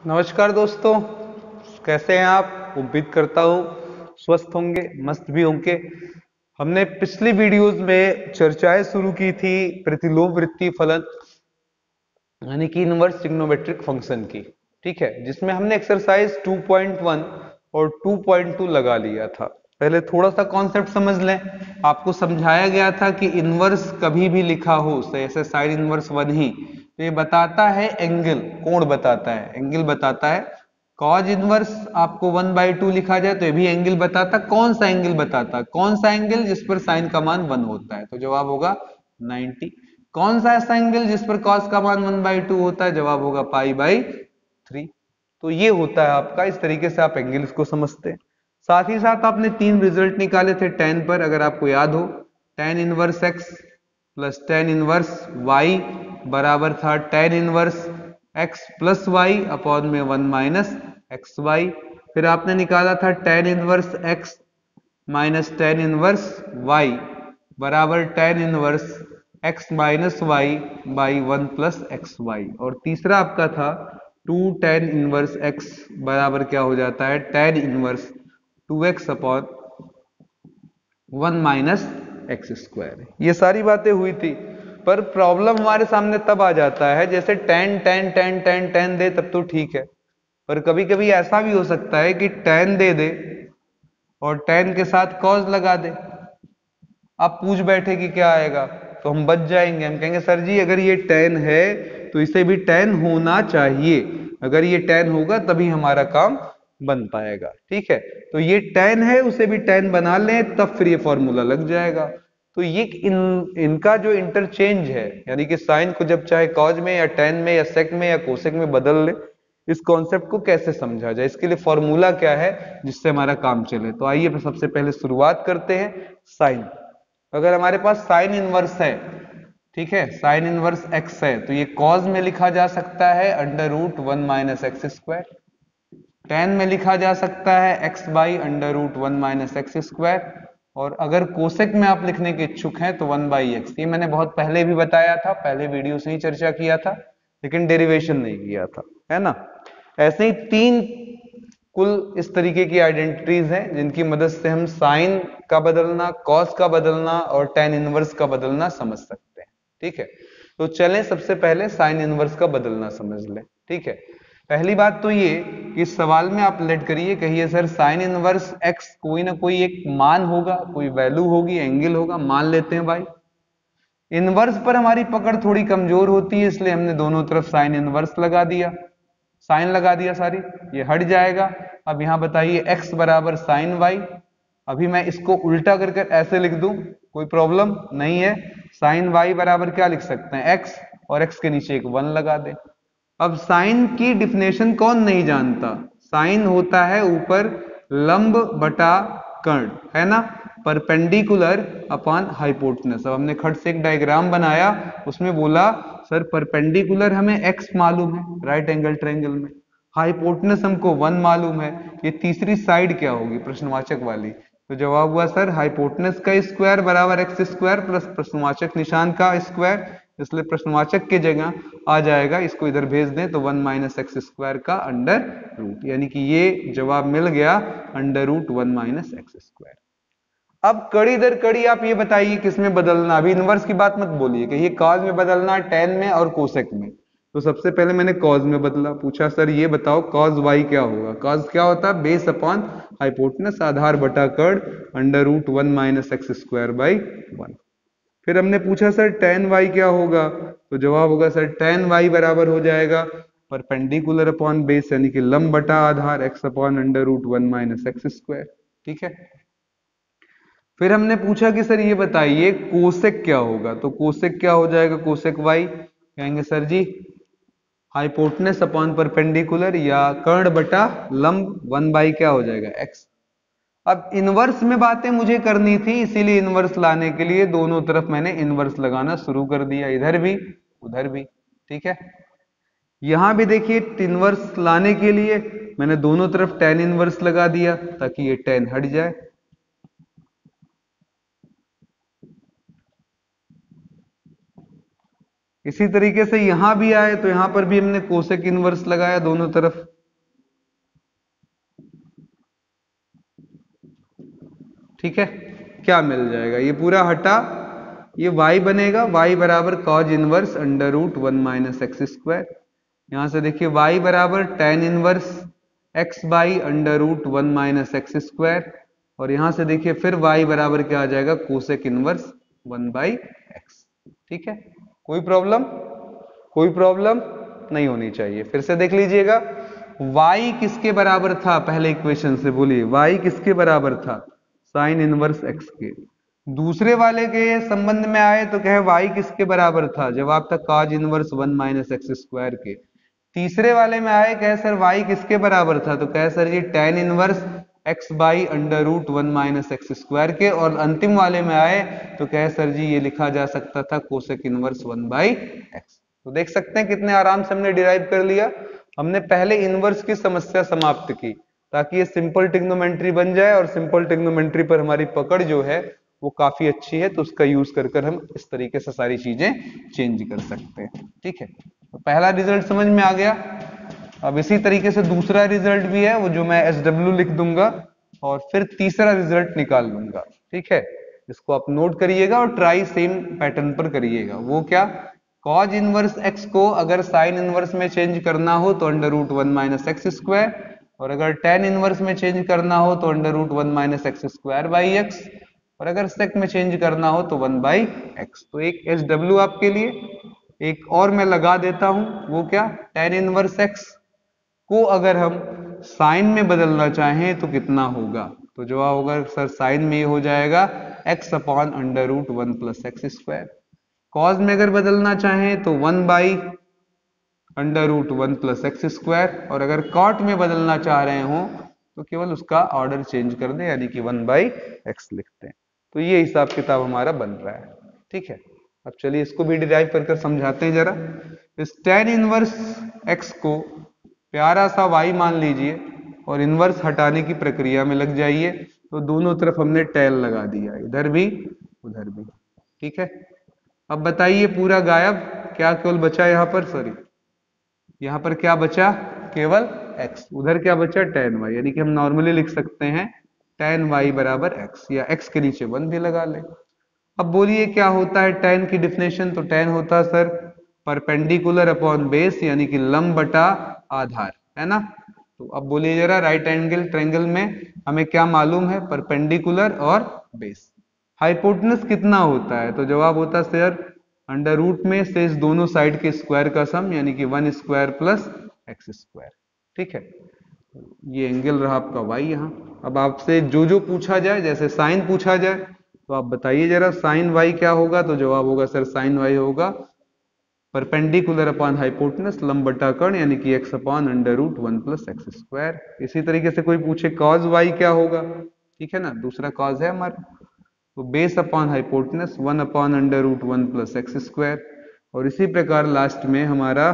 नमस्कार दोस्तों, कैसे हैं आप? उम्मीद करता हूँ स्वस्थ होंगे, मस्त भी होंगे। हमने पिछली वीडियोस में चर्चाएं शुरू की थी प्रतिलोम वृत्तीय फलन यानी कि इनवर्स ट्रिग्नोमेट्रिक फंक्शन की। ठीक है, जिसमें हमने एक्सरसाइज 2.1 और 2.2 लगा लिया था। पहले थोड़ा सा कॉन्सेप्ट समझ लें। आपको समझाया गया था कि इनवर्स कभी भी लिखा हो ऐसे साइन इनवर्स वन ही तो ये बताता है एंगल, कोण बताता है, एंगल बताता है। कॉज इनवर्स आपको 1/2 लिखा जाए तो ये भी एंगल बताता। कौन सा एंगल बताता? कौन सा एंगल जिस पर साइन का मान 1 होता है? तो जवाब होगा 90। कौन सा ऐसा एंगल जिस पर कॉस का मान 1/2 होता है? जवाब होगा π/3। तो ये होता है आपका, इस तरीके से आप एंगल्स को समझते हैं। साथ ही साथ आपने 3 रिजल्ट निकाले थे tan पर, अगर आपको याद हो। tan inverse x plus tan inverse y बराबर था tan inverse x plus y upon में 1 माइनस एक्स वाई। फिर आपने निकाला था tan inverse x minus tan inverse y बराबर tan inverse x minus y by 1 plus x y. और तीसरा आपका था 2 tan इनवर्स x बराबर क्या हो जाता है? tan inverse 2x upon 1 minus x square. ये सारी बातें हुई थी, पर प्रॉब्लम हमारे सामने तब आ जाता है जैसे tan tan tan tan tan दे तब तो ठीक है, पर कभी कभी ऐसा भी हो सकता है कि tan दे दे और tan के साथ cos लगा दे। आप पूछ बैठे कि क्या आएगा, तो हम बच जाएंगे। हम कहेंगे सर जी अगर ये tan है तो इसे भी tan होना चाहिए, अगर ये tan होगा तभी हमारा काम बन पाएगा। ठीक है, तो ये tan है उसे भी tan बना लें तब फिर ये फॉर्मूला लग जाएगा। तो ये इनका जो इंटरचेंज है, यानी कि साइन को जब चाहे कॉज में या tan में या सेक में या कोसेक में बदल ले, इस कॉन्सेप्ट को कैसे समझा जाए, इसके लिए फॉर्मूला क्या है जिससे हमारा काम चले। तो आइए सबसे पहले शुरुआत करते हैं साइन। अगर हमारे पास साइन इनवर्स है, ठीक है, साइन इनवर्स एक्स है, तो ये कॉज में लिखा जा सकता है under root 1 minus x square. Tan में लिखा जा सकता है x by under root 1 minus x square. और अगर कोसेक में आप लिखने के इच्छुक हैं तो 1/x। ये मैंने बहुत पहले भी बताया था, पहले वीडियो से ही चर्चा किया था, लेकिन डेरिवेशन नहीं किया था, है ना। ऐसे ही 3 कुल इस तरीके की आइडेंटिटीज हैं जिनकी मदद से हम साइन का बदलना, कॉस का बदलना और tan इनवर्स का बदलना समझ सकते हैं। ठीक है, तो चलें सबसे पहले साइन इनवर्स का बदलना समझ लें। ठीक है, पहली बात तो ये कि इस सवाल में आप लेट करिए, कहिए सर साइन इनवर्स x कोई ना कोई एक मान होगा, कोई वैल्यू होगी, एंगल होगा, मान लेते हैं भाई। इनवर्स पर हमारी पकड़ थोड़ी कमजोर होती है, इसलिए हमने दोनों तरफ साइन इनवर्स लगा दिया, साइन लगा दिया, सारी ये हट जाएगा। अब यहां बताइए x बराबर साइन वाई। अभी मैं इसको उल्टा करके ऐसे लिख दूं, कोई प्रॉब्लम नहीं है। साइन वाई बराबर क्या लिख सकते हैं? x, और x के नीचे एक 1 लगा दे। अब साइन की डिफिनेशन कौन नहीं जानता? साइन होता है ऊपर लंब बटा कर्ण, है ना, परपेंडिकुलर अपॉन हाइपोटेनस। अब हमने खट से एक डायग्राम बनाया, उसमें बोला सर परपेंडिकुलर हमें x मालूम है राइट एंगल ट्रायंगल में, हाइपोटेनस हमको 1 मालूम है, ये तीसरी साइड क्या होगी? प्रश्नवाचक वाली। तो जवाब हुआ सर हाइपोटेनस का स्क्वायर बराबर एक्स स्क्वायर प्लस प्रश्नवाचक निशान का स्क्वायर, इसलिए प्रश्नवाचक की जगह आ जाएगा, इसको इधर भेज दें तो 1 माइनस एक्स स्क्वायर का अंडर रूट, यानी कि ये जवाब मिल गया under root 1 minus x square. अब कड़ी दर कड़ी आप ये बताइए किसमें बदलना। अभी इनवर्स की बात मत बोलिए कि ये कॉज में बदलना, टेन में और कोसेक में। तो सबसे पहले मैंने कॉज में बदला, पूछा सर ये बताओ कॉज वाई क्या होगा? कॉज क्या होता है? बेस अपॉन हाइपोटेनस, आधार बटा कर्ण, under root 1 minus x square by 1। फिर हमने पूछा सर टेन वाई क्या होगा? तो जवाब होगा सर टेन वाई बराबर हो जाएगा परपेंडिकुलर अपॉन बेस, यानी कि लंब बटा आधार X upon under root 1 minus x square. ठीक है, फिर हमने पूछा कि सर ये बताइए कोसेक क्या होगा? तो कोसेक क्या हो जाएगा? कोसेक वाई, कहेंगे सर जी हाइपोटेनस अपॉन परपेंडिकुलर या कर्ण बटा लंब 1 बाई क्या हो जाएगा? एक्स। अब इनवर्स में बातें मुझे करनी थी, इसीलिए इनवर्स लाने के लिए दोनों तरफ मैंने इनवर्स लगाना शुरू कर दिया, इधर भी उधर भी। ठीक है, यहां भी देखिए इनवर्स लाने के लिए मैंने दोनों तरफ tan इनवर्स लगा दिया ताकि ये tan हट जाए। इसी तरीके से यहां भी आए तो यहां पर भी हमने कोसेक इनवर्स लगाया दोनों तरफ, ठीक है, क्या मिल जाएगा, ये पूरा हटा, ये y बनेगा, y बराबर cos inverse under root 1 minus x square. यहां से देखिए y बराबर tan inverse x by under root 1 minus x square, और यहां से देखिए फिर y बराबर क्या आ जाएगा, कोसेक इनवर्स 1 बाई एक्स। ठीक है, कोई प्रॉब्लम, कोई प्रॉब्लम नहीं होनी चाहिए। फिर से देख लीजिएगा, y किसके बराबर था, पहले इक्वेशन से बोलिए y किसके बराबर था, साइन इनवर्स x के। दूसरे वाले के संबंध में आए तो कहे y किसके बराबर था, जवाब था cos inverse 1 minus x square के। तीसरे वाले में आए, कहे सर y किसके बराबर था, तो कहे sir ji tan inverse x by under root 1 minus x square के। और अंतिम वाले में आए तो कहे सर जी ये लिखा जा सकता था कोसेक इनवर्स 1 बाई एक्स। तो देख सकते हैं कितने आराम से हमने डिराइव कर लिया। हमने पहले इनवर्स की समस्या समाप्त की ताकि ये सिंपल ट्रिग्नोमेट्री बन जाए, और सिंपल ट्रिग्नोमेट्री पर हमारी पकड़ जो है वो काफी अच्छी है, तो उसका यूज कर हम इस तरीके से सारी चीजें चेंज कर सकते हैं। ठीक है, तो पहला रिजल्ट समझ में आ गया। अब इसी तरीके से दूसरा रिजल्ट भी है, वो जो मैं SW लिख दूंगा और फिर तीसरा रिजल्ट निकाल लूंगा। ठीक है, इसको आप नोट करिएगा और ट्राई सेम पैटर्न पर करिएगा। वो क्या, cos इनवर्स x को अगर साइन इनवर्स में चेंज करना हो तो under root 1 minus x square, और अगर tan इनवर्स में चेंज करना हो तो under root 1 minus x square by x, और अगर sec में चेंज करना हो तो 1 बाई एक्स। तो एक SW आपके लिए, एक और मैं लगा देता हूं, वो क्या, tan इनवर्स x को अगर हम साइन में बदलना चाहें तो कितना होगा, तो जवाब होगा सर साइन में ये हो जाएगा x upon under root 1 plus x square. Cos में अगर बदलना चाहें तो 1 by under root 1 plus x square, और अगर कॉट में बदलना चाह रहे हो तो केवल उसका ऑर्डर चेंज कर दें, यानी कि 1 बाई एक्स लिखते हैं। तो ये हिसाब किताब हमारा बन रहा है। ठीक है, अब चलिए इसको भी डिराइव कर समझाते हैं जरा। इस tan इनवर्स x को प्यारा सा y मान लीजिए और इनवर्स हटाने की प्रक्रिया में लग जाइए, तो दोनों तरफ हमने टैल लगा दिया, इधर भी उधर भी। ठीक है, अब बताइए पूरा गायब, क्या केवल बचा यहाँ पर, सॉरी यहाँ पर क्या बचा, केवल x, उधर क्या बचा tan y, यानी कि हम नॉर्मली लिख सकते हैं tan y बराबर x, या x के नीचे 1 भी लगा ले। अब बोलिए क्या होता है tan की डिफिनेशन, तो tan होता है सर परपेंडिकुलर अपॉन बेस, यानी कि लंब बटा आधार, है ना। तो अब बोलिए जरा, राइट एंगल ट्रायंगल में हमें क्या मालूम है, परपेंडिकुलर और बेस। हाइपोटेनस कितना होता है, तो जवाब होता है सर अंडर रूट में से इस दोनों साइड के स्क्वायर का सम, यानी कि 1 स्क्वायर प्लस एक्स स्क्वायर। ठीक है, ये एंगल रहा आपका y यहाँ। अब आपसे जो जो पूछा जाए, जैसे साइन पूछा जाए तो आप बताइए जरा साइन y क्या होगा, तो जवाब होगा सर साइन y होगा परपेंडिकुलर अपॉन हाइपोटेनस लंब बटा कर्ण, यानी कि x upon under root 1 plus x square. इसी तरीके से कोई पूछे कॉज y क्या होगा, ठीक है ना, दूसरा कॉज है हमारा, तो base upon hypotenuse 1 upon under root 1 plus x square. और इसी प्रकार लास्ट में हमारा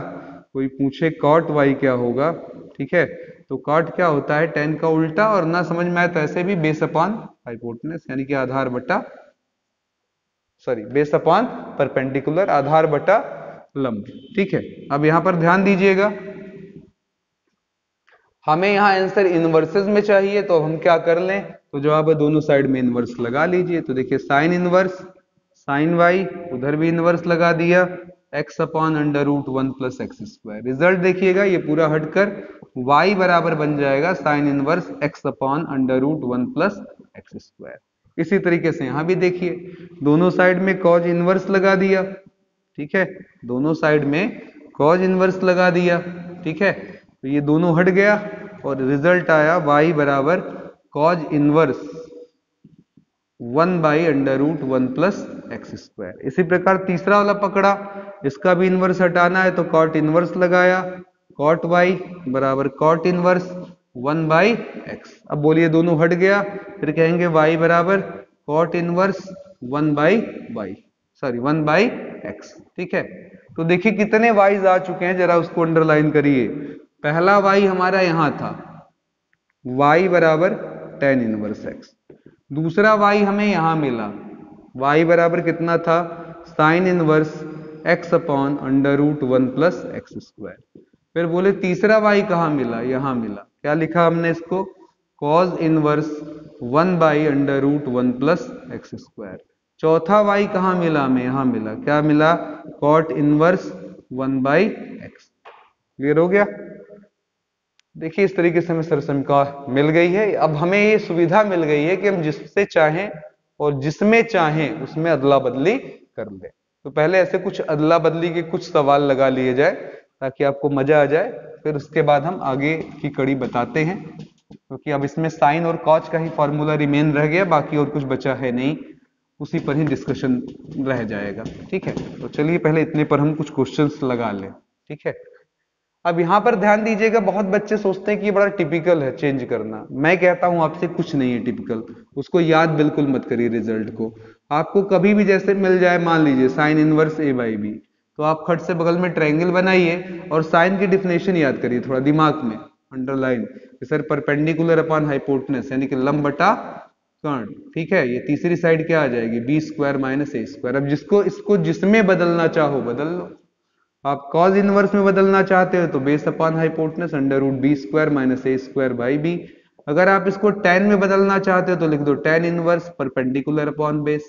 कोई पूछे कॉट y क्या होगा, ठीक है, तो कॉट क्या होता है, tan का उल्टा, और ना समझ में आए तो ऐसे भी बेस अपॉन हाइपोटेनस, यानी कि आधार बटा, सॉरी बेस अपॉन परपेंडिकुलर, आधार बटा लंब। ठीक है, अब यहां पर ध्यान दीजिएगा, हमें यहां आंसर इनवर्सेस में चाहिए, तो हम क्या कर लें, तो जवाब है दोनों साइड में इनवर्स लगा लीजिए। तो देखिए साइन इनवर्स साइन वाई, उधर भी इनवर्स लगा दिया, x upon under root 1 plus x square. Result देखिएगा, ये पूरा हटकर y बराबर बन जाएगा sine inverse x upon under root 1 plus x square. इसी तरीके से यहां भी देखिए, दोनों साइड में कॉज इनवर्स लगा दिया, ठीक है, दोनों साइड में कॉज इनवर्स लगा दिया, ठीक है, तो ये दोनों हट गया और रिजल्ट आया y बराबर cos inverse 1 by under root 1 plus x square. इसी प्रकार तीसरा वाला पकड़ा, इसका भी इनवर्स हटाना है तो कॉट इनवर्स लगाया, कॉट y बराबर कॉट इनवर्स 1 बाई एक्स। अब बोलिए दोनों हट गया, फिर कहेंगे y बराबर cot inverse 1 by y, sorry 1 by x. ठीक है, तो देखिए कितने y's आ चुके हैं, जरा उसको अंडरलाइन करिए। पहला y हमारा यहां था, y बराबर tan इनवर्स x। दूसरा y हमें यहां मिला, y बराबर कितना था, sine inverse x upon under root 1 plus x square. फिर बोले तीसरा y कहां मिला, यहां मिला, क्या लिखा हमने इसको, cause inverse 1/√1 plus x square. चौथा y कहाँ मिला हमें? यहां मिला। क्या मिला? Cot inverse 1/x। क्लियर हो गया? देखिए इस तरीके से हमें सरसमिका मिल गई है। अब हमें ये सुविधा मिल गई है कि हम जिससे चाहें और जिसमें चाहें उसमें अदला बदली कर लें। तो पहले ऐसे कुछ अदला बदली के कुछ सवाल लगा लिए जाए ताकि आपको मजा आ जाए, फिर उसके बाद हम आगे की कड़ी बताते हैं, क्योंकि अब इसमें साइन और कॉस का ही फॉर्मूला रिमेन रह गया, बाकी और कुछ बचा है नहीं, उसी पर ही डिस्कशन रह जाएगा। ठीक है, तो चलिए पहले इतने पर हम कुछ क्वेश्चंस लगा लें। ठीक है, अब यहां पर ध्यान दीजिएगा, बहुत बच्चे सोचते हैं कि ये बड़ा टिपिकल है चेंज करना। मैं कहता हूं आपसे कुछ नहीं है टिपिकल, उसको याद बिल्कुल मत करिए रिजल्ट को। आपको कभी भी जैसे मिल जाए, मान लीजिए साइन इनवर्स a/b, तो आप खट से बगल में ट्रायंगल बनाइए और साइन की डिफिनेशन याद करिए थोड़ा दिमाग में, underline. Sir perpendicular upon hypotenuse यानी कि लंब बटा कर्ण। ठीक है, ये तीसरी साइड क्या आ जाएगी? b² - a²। अब जिसको इसको जिसमें बदलना चाहो बदल लो। आप कॉज इनवर्स में बदलना चाहते हो तो base upon hypotenuse √b² - a²/b। अगर आप इसको tan में बदलना चाहते हो तो लिख दो tan inverse perpendicular upon base.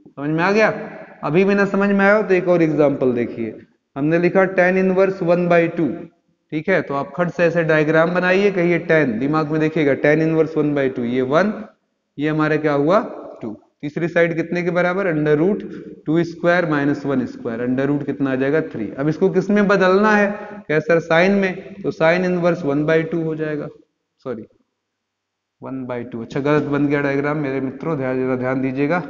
समझ में आ गया? अभी भी ना समझ में आया तो एक और एग्जांपल देखिए। हमने लिखा tan इनवर्स 1/2। ठीक है, तो आप खट से ऐसे डायग्राम बनाइए, कहिए tan, दिमाग में देखिएगा tan इनवर्स 1/2, ये 1, ये हमारा क्या हुआ 2। तीसरी साइड कितने के बराबर? √2² - 1²। अंडर रूट कितना आ जाएगा 3। अब इसको किस में बदलना है? क्या सर साइन में, तो साइन इनवर्स 1/2 हो जाएगा। सॉरी 1/2, अच्छा गलत बन गया डायग्राम मेरे मित्रों, जरा ध्यान दीजिएगा।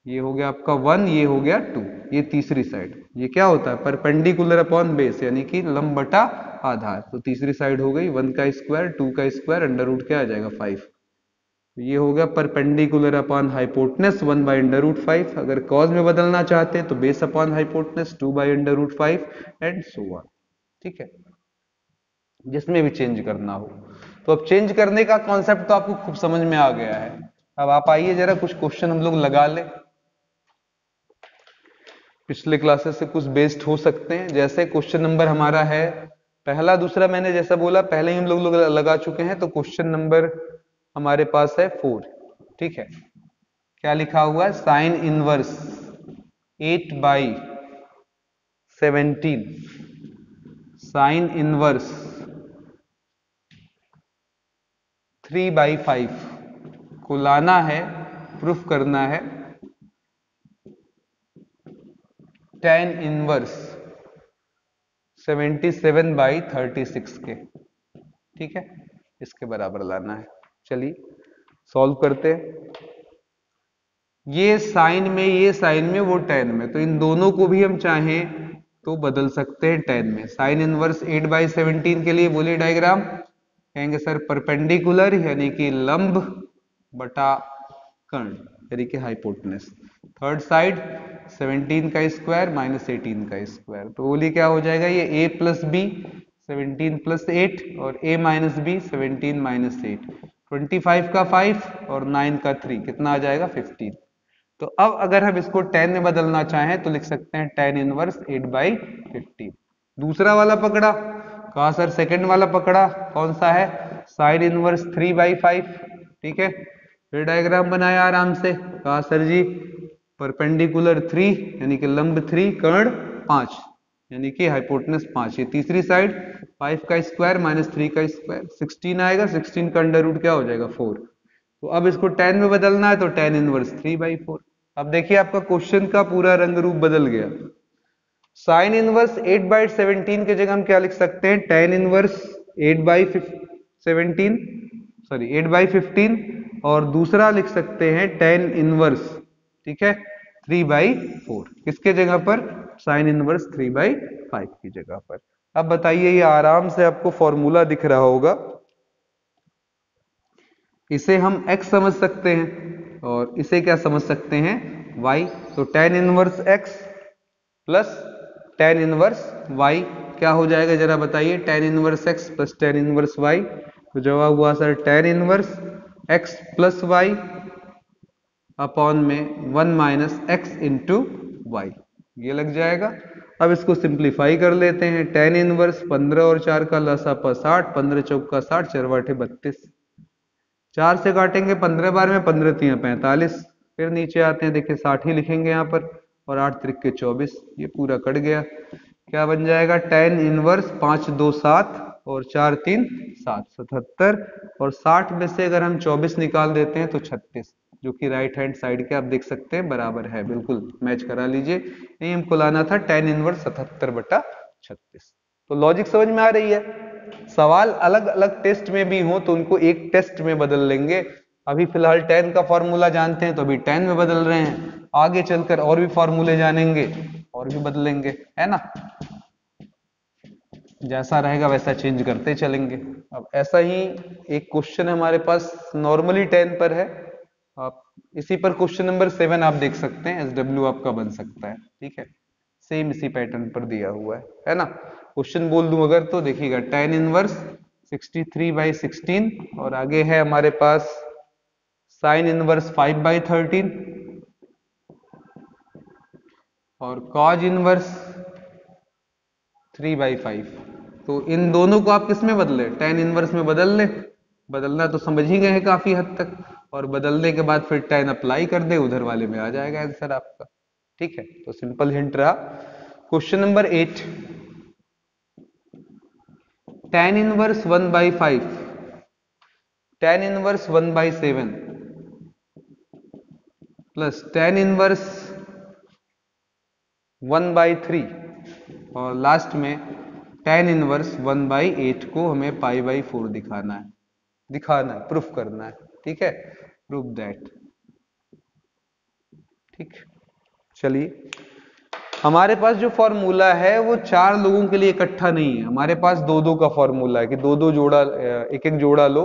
ये हो गया आपका 1, ये हो गया 2, ये तीसरी साइड। ये क्या होता है? परपेंडिकुलर अपॉन बेस यानी कि लंब बटा आधार। तो तीसरी साइड हो गई 1 का स्क्वायर 2 का स्क्वायर, अंडर रूट क्या आ जाएगा 5। ये हो गया परपेंडिकुलर अपॉन हाइपोटेनस 1/√5। अगर कॉज में बदलना चाहते हैं तो base upon hypotenuse 2/√5 and so on. ठीक है, जिसमें भी चेंज करना हो। तो अब चेंज करने का कॉन्सेप्ट तो आपको खूब समझ में आ गया है। अब आप आइए जरा कुछ क्वेश्चन हम लोग लगा लें, पिछले क्लासेस से कुछ बेस्ड हो सकते हैं। जैसे क्वेश्चन नंबर हमारा है पहला दूसरा, मैंने जैसा बोला पहले ही हम लोग लगा चुके हैं, तो क्वेश्चन नंबर हमारे पास है 4। ठीक है, क्या लिखा हुआ है? साइन इनवर्स 8/17, साइन इनवर्स 3/5 को लाना है, प्रूफ करना है tan इनवर्स 77/36 के। ठीक है, इसके बराबर लाना है। चलिए सॉल्व करते हैं। ये साइन में, ये साइन में, वो tan में, तो इन दोनों को भी हम चाहें तो बदल सकते हैं tan में। साइन इनवर्स 8/17 के लिए बोलिए डायग्राम। कहेंगे सर परपेंडिकुलर यानी कि लंब बटा कर्ण यानी कि हाइपोटेनस। थर्ड साइड 17 का स्क्वायर - 18 का स्क्वायर, तो बोलिए क्या हो जाएगा? ये a + b 17 + 8 और a - b 17 - 8, 25 का 5 और 9 का 3, कितना आ जाएगा 15। तो अब अगर हम इसको tan में बदलना चाहें तो लिख सकते हैं tan इनवर्स 8/15। दूसरा वाला पकड़ा, कहा सर सेकंड वाला पकड़ा, कौन सा है? Sine inverse 3/5। ठीक है, फिर डायग्राम बनाया आराम से, कहा सर जी परपेंडिकुलर 3 यानी कि लंब 3, कर्ण 5 यानी कि हाइपोटेनस 5। ये तीसरी साइड 5 का स्क्वायर - 3 का स्क्वायर 16 आएगा, 16 का अंडर रूट क्या हो जाएगा 4। तो अब इसको tan में बदलना है तो tan इनवर्स 3/4। अब देखिए आपका क्वेश्चन का पूरा रंग रूप बदल गया। साइन इनवर्स 8/17 की जगह हम क्या लिख सकते हैं? tan इनवर्स 8/17, सॉरी 8/15, और दूसरा लिख सकते हैं tan इनवर्स, ठीक है 3/4। किसके जगह पर? साइन इनवर्स 3/5 की जगह पर। अब बताइए, ये आराम से आपको फॉर्मूला दिख रहा होगा, इसे हम x समझ सकते हैं और इसे क्या समझ सकते हैं? y। तो tan inverse x plus tan inverse y क्या हो जाएगा जरा बताइए? tan inverse x plus tan inverse y, तो जवाब हुआ sir tan inverse x plus y upon में 1 - x इंटू वाई, ये लग जाएगा। अब इसको सिंप्लीफाई कर लेते हैं। tan इनवर्स 15 और 4 का लसापा 60, 15 चौका 60, 4 8 32, 4 से काटेंगे 15 बार में, 15 3 45, फिर नीचे आते हैं देखिए 60 ही लिखेंगे यहाँ पर, और 8 त्रिक 24, ये पूरा कट गया। क्या बन जाएगा, tan इनवर्स 5 2 7 और 4 3 7, 77, और 60 में से अगर हम 24 निकाल देते हैं तो 36, जो कि राइट हैंड साइड के आप देख सकते हैं बराबर है, बिल्कुल मैच करा लीजिए। यही हमको लाना था tan इनवर्स 77/36। तो लॉजिक समझ में आ रही है। सवाल अलग अलग टेस्ट में भी हो तो उनको एक टेस्ट में बदल लेंगे। अभी फिलहाल tan का फॉर्मूला जानते हैं तो अभी tan में बदल रहे हैं, आगे चलकर और भी फॉर्मूले जानेंगे और भी बदलेंगे, है ना। जैसा रहेगा वैसा चेंज करते चलेंगे। अब ऐसा ही एक क्वेश्चन हमारे पास नॉर्मली 10 पर है, आप इसी पर क्वेश्चन नंबर 7 आप देख सकते हैं, SW आपका बन सकता है, ठीक है। सेम इसी पैटर्न पर दिया हुआ है ना। क्वेश्चन बोल दूं अगर तो देखिएगा, tan इनवर्स 63/16, और आगे है हमारे पास sin इनवर्स 5/13 और cos इनवर्स 3/5। तो इन दोनों को आप किस में बदले, tan इनवर्स में बदल ले। बदलना तो समझ ही गए हैं काफी हद तक, और बदलने के बाद फिर tan अप्लाई कर दे, उधर वाले में आ जाएगा आंसर आपका, ठीक है। तो सिंपल हिंट रहा। Question number 8, tan inverse 1/5, tan inverse 1/7 plus tan inverse 1/3, और लास्ट में tan इनवर्स 1/8 को हमें π/4 दिखाना है, प्रूफ करना है, ठीक है। प्रूफ दैट, ठीक। चलिए, हमारे पास जो फॉर्मूला है वो 4 लोगों के लिए इकट्ठा नहीं है, हमारे पास 2-2 का फॉर्मूला है कि 2-2 जोड़ा, एक एक जोड़ा लो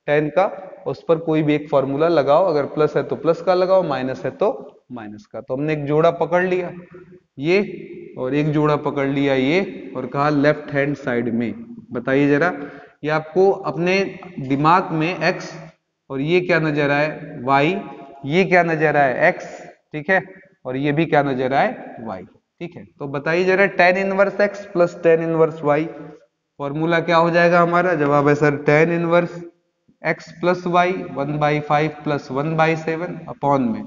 tan का, उस पर कोई भी एक फॉर्मूला लगाओ, अगर प्लस है तो प्लस का लगाओ, माइनस है तो माइनस का। तो हमने एक जोड़ा पकड़ लिया ये, और एक जोड़ा पकड़ लिया ये, और कहा लेफ्ट हैंड साइड में। बताइए जरा, ये आपको अपने दिमाग में x, और ये क्या नजर आए y, ये क्या नजर आए x, ठीक है, और ये भी क्या नजर आए y, ठीक है। तो बताइए जरा, tan inverse x plus tan inverse y, formula क्या हो जाएगा हमारा। जवाब है sir tan inverse x plus y 1/5 plus 1/7 upon में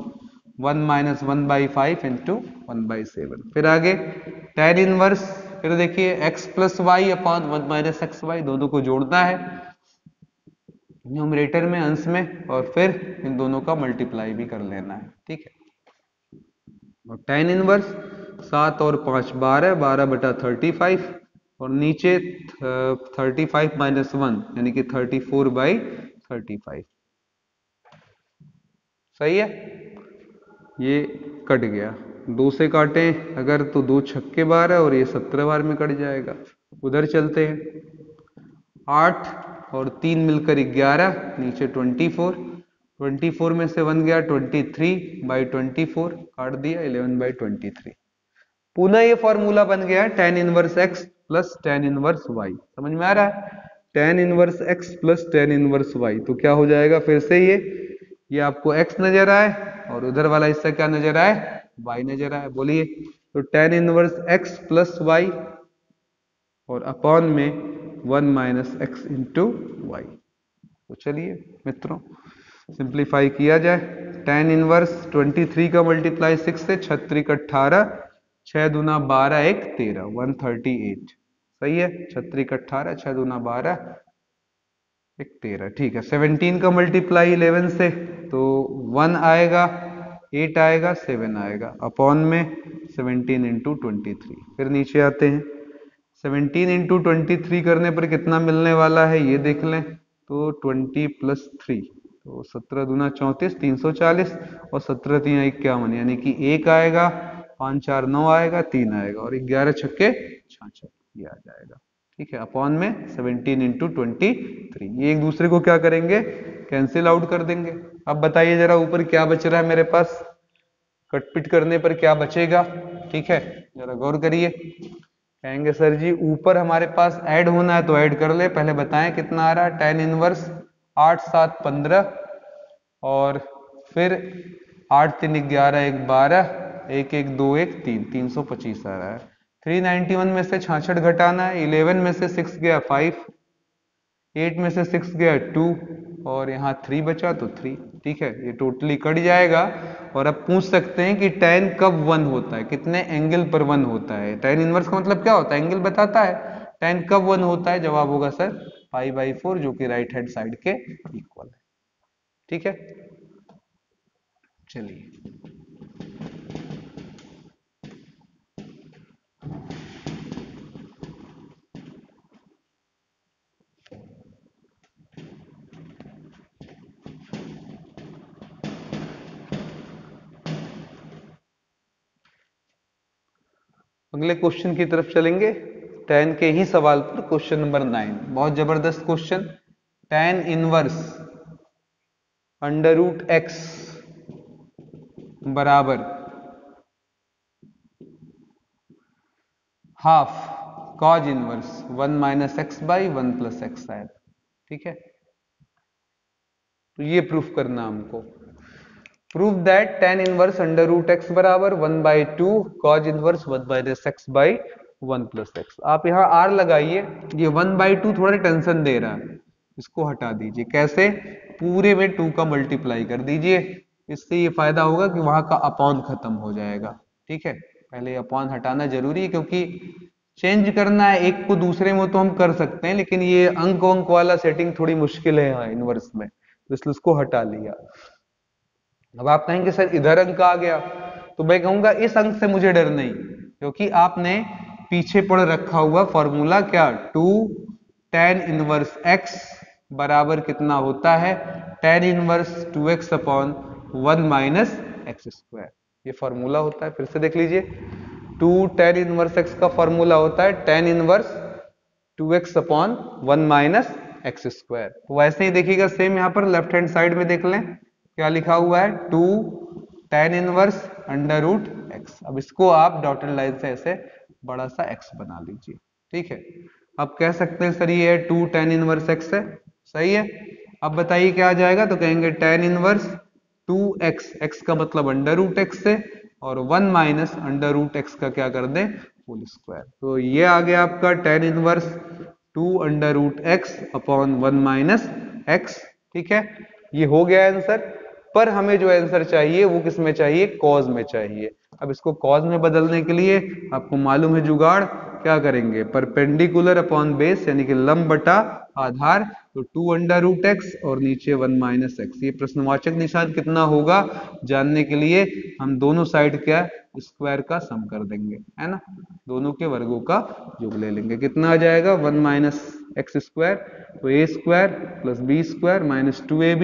1 माइनस 1/5 इंटू 1/7। फिर आगे tan इनवर्स, फिर देखिए x plus y upon 1 minus x y, दोनों को जोड़ना है न्यूमरेटर में, अंश में, और फिर इन दोनों का मल्टीप्लाई भी कर लेना है, ठीक है। और tan इनवर्स 7 और 5 12, 12/35, और नीचे 35 माइनस 1 यानी कि 34/35, सही है। ये कट गया, 2 से काटे अगर तो 2 छक्के 12, और ये 17 बार में कट जाएगा। उधर चलते हैं, 8 और 3 मिलकर 11, नीचे 24, 24 में से 1 गया 23/24, काट दिया 11/23। पुनः ये फॉर्मूला बन गया tan inverse x plus tan inverse y, समझ में आ रहा है। tan inverse x plus tan inverse y, तो क्या हो जाएगा फिर से, ये आपको x नजर आए और उधर वाला हिस्सा क्या नजर आए, y नजर आए। बोलिए, तो tan inverse x plus y और अपॉन में 1 माइनस एक्स इंटू वाई। तो चलिए मित्रों, सिंप्लीफाई किया जाए। tan इनवर्स 23 का मल्टीप्लाई 6 से, 6 18, 6 दूना 12 1 13, 138, सही है। 6 18, 6 दूना 12 1 13, ठीक है। 17 का मल्टीप्लाई 11 से, तो 1 आएगा, 8 आएगा, 7 आएगा, अपॉन में 17 इंटू 23। फिर नीचे आते हैं, 17 इंटू 23 करने पर कितना मिलने वाला है ये देख लें, तो 20 प्लस 3, तो 17 दूना 34, 340, और 17 3 51, यानी कि 1 आएगा, 5 4 9 आएगा, 3 आएगा, और 11 छक्के 66, ये आ जाएगा, ठीक है। अपॉन में 17 इंटू 23, ये एक दूसरे को क्या करेंगे, कैंसिल आउट कर देंगे। अब बताइए जरा, ऊपर क्या बच रहा है मेरे पास, कटपिट करने पर क्या बचेगा, ठीक है, जरा गौर करिए। कहेंगे सर जी ऊपर हमारे पास ऐड होना है तो ऐड कर ले, पहले बताएं कितना आ रहा है। tan इनवर्स 8 7 15, और फिर 8 3 11 1 12, 1 1 2 1 3, 325 आ रहा है। 391 में से 66 घटाना है, 11 में से 6 गया 5, 8 में से 6 गया 2, और यहाँ 3 बचा तो 3। ठीक है, ये टोटली कट जाएगा। और अब पूछ सकते हैं कि tan कब 1 होता है, कितने एंगल पर 1 होता है। tan इनवर्स का मतलब क्या होता है, एंगल बताता है। tan कब 1 होता है, जवाब होगा सर π/4, जो कि राइट हैंड साइड के इक्वल है। ठीक है, चलिए अगले क्वेश्चन की तरफ चलेंगे। tan के ही सवाल पर क्वेश्चन नंबर 9, बहुत जबरदस्त क्वेश्चन। tan इनवर्स √x बराबर half cos inverse 1 - x/1 + x है। ठीक है, तो ये प्रूफ करना हमको। Prove that tan inverse √x बराबर 1/2 cos इनवर्स 1 - x/1 + x। आप यहाँ r लगाइए, ये 1/2 थोड़ा टेंशन दे रहा है, इसको हटा दीजिए। कैसे, पूरे में 2 का मल्टीप्लाई कर दीजिए। इससे ये फायदा होगा कि वहां का अपॉन खत्म हो जाएगा। ठीक है, पहले अपॉन हटाना जरूरी है, क्योंकि चेंज करना है एक को दूसरे में तो हम कर सकते हैं, लेकिन ये अंक वाला सेटिंग थोड़ी मुश्किल है यहाँ इनवर्स में, तो इसलिए उसको हटा लिया। अब आप कहेंगे सर इधर अंक आ गया, तो मैं कहूंगा इस अंक से मुझे डर नहीं, क्योंकि आपने पीछे पढ़ रखा हुआ फॉर्मूला क्या, 2 tan इनवर्स x बराबर कितना होता है, tan inverse 2x upon 1 - x²। ये फॉर्मूला होता है, फिर से देख लीजिए। 2 tan इनवर्स x का फॉर्मूला होता है tan inverse 2x upon 1 - x²। तो वैसे ही देखिएगा, सेम यहाँ पर लेफ्ट हैंड साइड में देख लें क्या लिखा हुआ है, 2 tan इनवर्स √x। अब इसको आप डॉटेड लाइन से ऐसे बड़ा सा x बना लीजिए। ठीक है, अब कह सकते हैं सर ये 2 tan इनवर्स x है, सही है। अब बताइए क्या आ जाएगा, तो कहेंगे tan इनवर्स 2x, x का मतलब √x से, और 1 - √x का क्या कर दें, होल स्क्वायर। तो ये आ गया आपका tan inverse 2 √x upon 1 - x। ठीक है, ये हो गया आंसर। पर हमें जो आंसर चाहिए वो किस में चाहिए, कॉज में चाहिए। अब इसको कॉज में बदलने के लिए आपको मालूम है जुगाड़, क्या करेंगे, परपेंडिकुलर अपॉन बेस, यानी कि लंब बटा आधार। तो 2 √x और नीचे 1 - x। ये प्रश्नवाचक निशान कितना होगा जानने के लिए हम दोनों साइड क्या स्क्वायर का सम कर देंगे, है ना, दोनों के वर्गों का योग ले लेंगे। कितना आ जाएगा, 1 - x², तो a² + b² - 2ab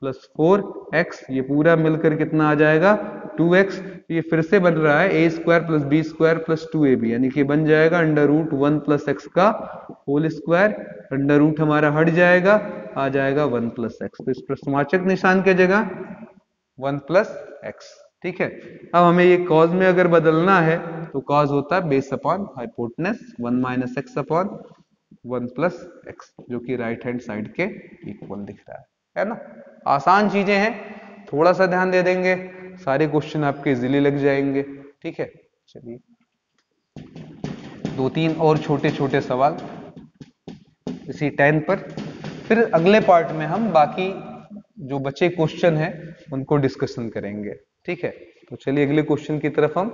+ 4x, ये पूरा मिलकर कितना आ जाएगा, 2x। ये फिर से बन रहा है a² + b² + 2ab, यानी कि बन जाएगा √1 + x का होल स्क्वायर। अंडर रूट हमारा हट जाएगा, आ जाएगा 1 + x। तो इस प्रश्नवाचक निशान के जगह 1 + x। ठीक है, अब हमें ये कॉज में अगर बदलना है तो कॉज होता है base upon hypotenuse 1 - x upon 1 + x, जो कि राइट हैंड साइड के इक्वल दिख रहा है ना। आसान चीजें हैं, थोड़ा सा ध्यान दे देंगे सारे क्वेश्चन आपके इजीली लग जाएंगे। ठीक है, चलिए 2-3 और छोटे छोटे सवाल इसी 10 पर, फिर अगले पार्ट में हम बाकी जो बचे क्वेश्चन हैं उनको डिस्कशन करेंगे। ठीक है, तो चलिए अगले क्वेश्चन की तरफ हम,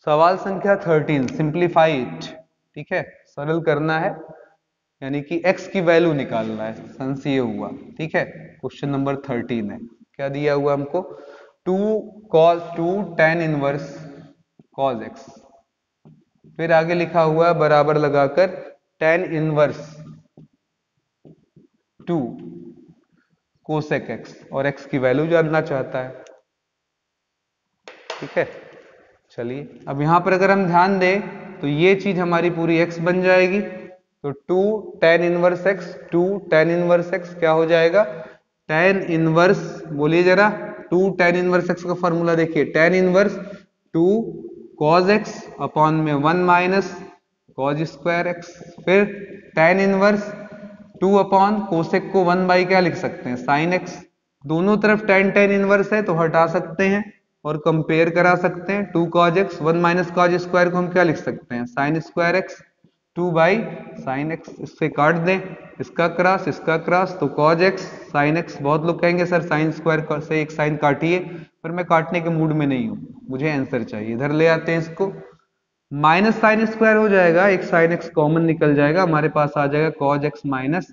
सवाल संख्या 13, सिंप्लीफाई इट। ठीक है, सरल करना है, यानी कि x की वैल्यू निकालना है, सेंस ये हुआ। ठीक है, क्वेश्चन नंबर 13 है, क्या दिया हुआ हमको, 2 tan इनवर्स cos x, फिर आगे लिखा हुआ है बराबर लगाकर tan इनवर्स 2 कोसेक x, और x की वैल्यू जानना चाहता है। ठीक है, चलिए अब यहां पर अगर हम ध्यान दें तो ये चीज हमारी पूरी x बन जाएगी। तो 2 tan inverse x, 2 tan inverse x क्या हो जाएगा, tan इनवर्स, बोलिए जरा, 2 tan इनवर्स x का फॉर्मूला देखिए, tan inverse 2 cos x upon में 1 - cos² x, फिर tan इनवर्स 2 अपॉन कोसेक को 1 बाई क्या लिख सकते हैं, sin x। दोनों तरफ tan इनवर्स है तो हटा सकते हैं और कंपेयर करा सकते हैं। 2 cos x 1 - cos² को हम क्या लिख सकते हैं, sin² x। 2 by sine x, इससे काट दें, इसका क्रॉस तो कॉज एक्स साइन एक्स। बहुत लोग कहेंगे सर साइन स्क्वायर से एक साइन काटिए, पर मैं काटने के मूड में नहीं हूं, मुझे आंसर चाहिए। इधर ले आते हैं इसको, माइनस साइन स्क्वायर हो जाएगा, एक साइन एक्स कॉमन निकल जाएगा, हमारे पास आ जाएगा cos x minus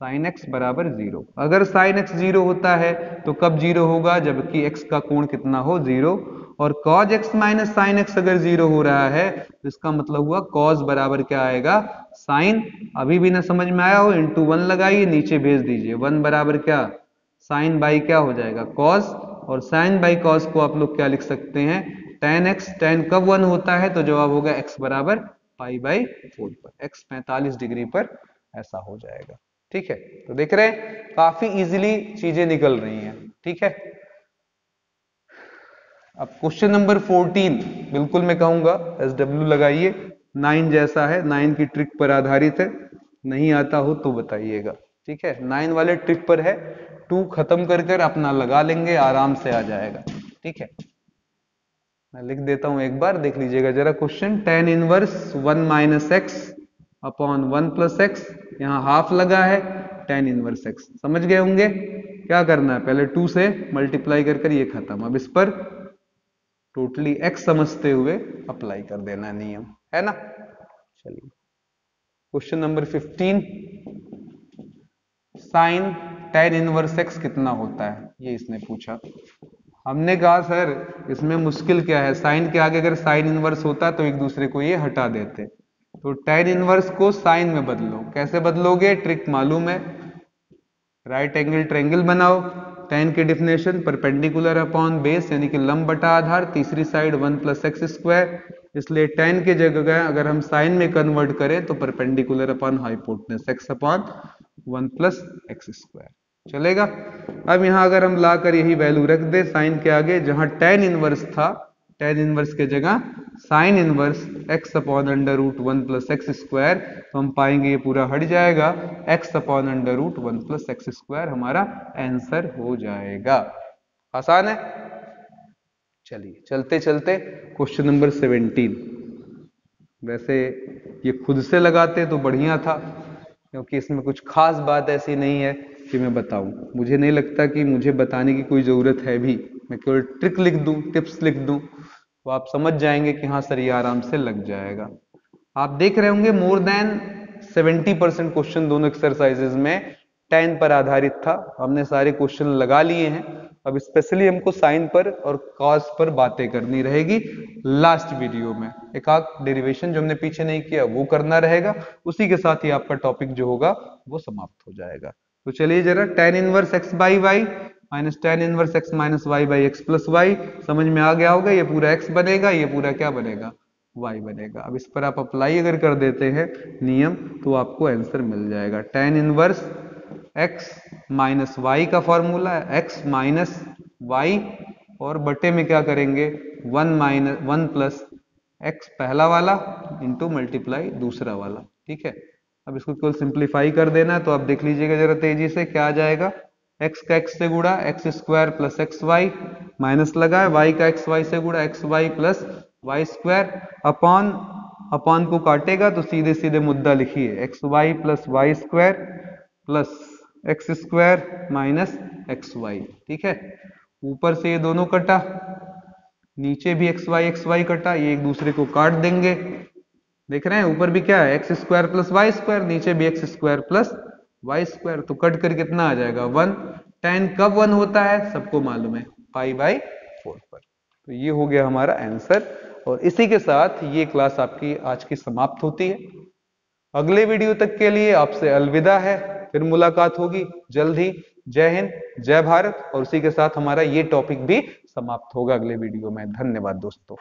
sine x बराबर 0। अगर साइन एक्स 0 होता है तो कब 0 होगा, जबकि एक्स का कोण कितना हो 0, और cos x minus sine x अगर 0 हो रहा है तो इसका मतलब हुआ cos बराबर क्या आएगा, साइन। अभी भी ना समझ में आया हो, इंटू 1 लगाइए, नीचे भेज दीजिए, 1 बराबर क्या, साइन बाई क्या हो जाएगा cos, और साइन बाई cos को आप लोग क्या लिख सकते हैं, tan x। tan कब 1 होता है तो जवाब होगा x बराबर पाई बाई 4 पर, x 45 डिग्री पर ऐसा हो जाएगा। ठीक है, तो देख रहे हैं काफी इजीली चीजें निकल रही हैं। ठीक है, अब क्वेश्चन नंबर 14 बिल्कुल मैं कहूंगा SW लगाइए, 9 जैसा है, 9 की ट्रिक पर आधारित है, नहीं आता हो तो बताइएगा। ठीक है, 9 वाले ट्रिक पर है, 2 खत्म कर अपना लगा लेंगे, आराम से आ जाएगा। ठीक है, मैं लिख देता हूं एक बार, देख लीजिएगा जरा question. tan inverse 1 minus x upon 1 plus x, यहां हाफ लगा है, tan इनवर्स एक्स समझ गए होंगे। क्या करना है, पहले 2 से मल्टीप्लाई कर ये खत्म, अब इस पर टोटली x समझते हुए अप्लाई कर देना है नियम, है ना। चलिए question number 15, sine tan inverse x कितना होता है, ये इसने पूछा। हमने कहा सर इसमें मुश्किल क्या है, साइन के आगे अगर साइन इनवर्स होता तो एक दूसरे को ये हटा देते, तो tan इनवर्स को साइन में बदलो। कैसे बदलोगे, ट्रिक मालूम है, राइट एंगल ट्रायंगल बनाओ, tan की डिफिनेशन परपेंडिकुलर अपॉन बेस यानी कि लंब बटा आधार, तीसरी साइड 1 प्लस एक्स स्क्वायर, इसलिए tan की जगह अगर हम साइन में कन्वर्ट करें तो perpendicular upon hypotenuse x upon 1 plus x square चलेगा। अब यहां अगर हम लाकर यही वैल्यू रख दे साइन के आगे, जहां tan इनवर्स था, tan इनवर्स के जगह sine inverse x upon under root 1 plus x square, तो हम पाएंगे ये पूरा हट जाएगा, x upon under root 1 plus x square हमारा आंसर हो जाएगा। आसान है। चलिए चलते चलते क्वेश्चन नंबर 17, वैसे ये खुद से लगाते तो बढ़िया था, क्योंकि इसमें कुछ खास बात ऐसी नहीं है कि मैं बताऊं, मुझे नहीं लगता कि मुझे बताने की कोई जरूरत है भी, मैं केवल ट्रिक लिख दूं, टिप्स लिख दूं, तो आप समझ जाएंगे कि हाँ सर ये आराम से लग जाएगा। आप देख रहे होंगे मोर देन 70% क्वेश्चन दोनों एक्सरसाइजेज में tan पर आधारित था, हमने सारे क्वेश्चन लगा लिए हैं। अब स्पेशली हमको साइन पर और cos पर बातें करनी रहेगी लास्ट वीडियो में, एक आध डेरिवेशन जो हमने पीछे नहीं किया वो करना रहेगा, उसी के साथ ही आपका टॉपिक जो होगा वो समाप्त हो जाएगा। तो चलिए जरा, tan inverse x by y minus tan inverse x minus y by x plus y, समझ में आ गया होगा, ये पूरा x बनेगा, ये पूरा क्या बनेगा, y बनेगा। अब इस पर आप अप्लाई अगर कर देते हैं नियम तो आपको आंसर मिल जाएगा। tan inverse x minus y का फॉर्मूला है x माइनस वाई, और बटे में क्या करेंगे 1 प्लस एक्स पहला वाला इंटू मल्टीप्लाई दूसरा वाला। ठीक है, अब इसको केवल सिंप्लीफाई कर देना है, तो आप देख लीजिएगा जरा तेजी से क्या आ जाएगा, x का x से गुड़ा x square plus x y, minus लगा है y का एक्स वाई से गुड़ा x y plus y square, upon को काटेगा तो सीधे सीधे मुद्दा लिखिए, x y plus y square plus x square minus x y. ठीक है, ऊपर से ये दोनों कटा, नीचे भी एक्स वाई कटा, ये एक दूसरे को काट देंगे। देख रहे हैं ऊपर भी क्या है x square plus y square, नीचे भी x square plus y square, तो कट कर कितना आ जाएगा 1। tan कब 1 होता है सबको मालूम है, पाई बाई 4 पर। तो ये हो गया हमारा आंसर, और इसी के साथ ये क्लास आपकी आज की समाप्त होती है। अगले वीडियो तक के लिए आपसे अलविदा है, फिर मुलाकात होगी जल्द ही। जय हिंद, जय भारत, और उसी के साथ हमारा ये टॉपिक भी समाप्त होगा अगले वीडियो में। धन्यवाद दोस्तों।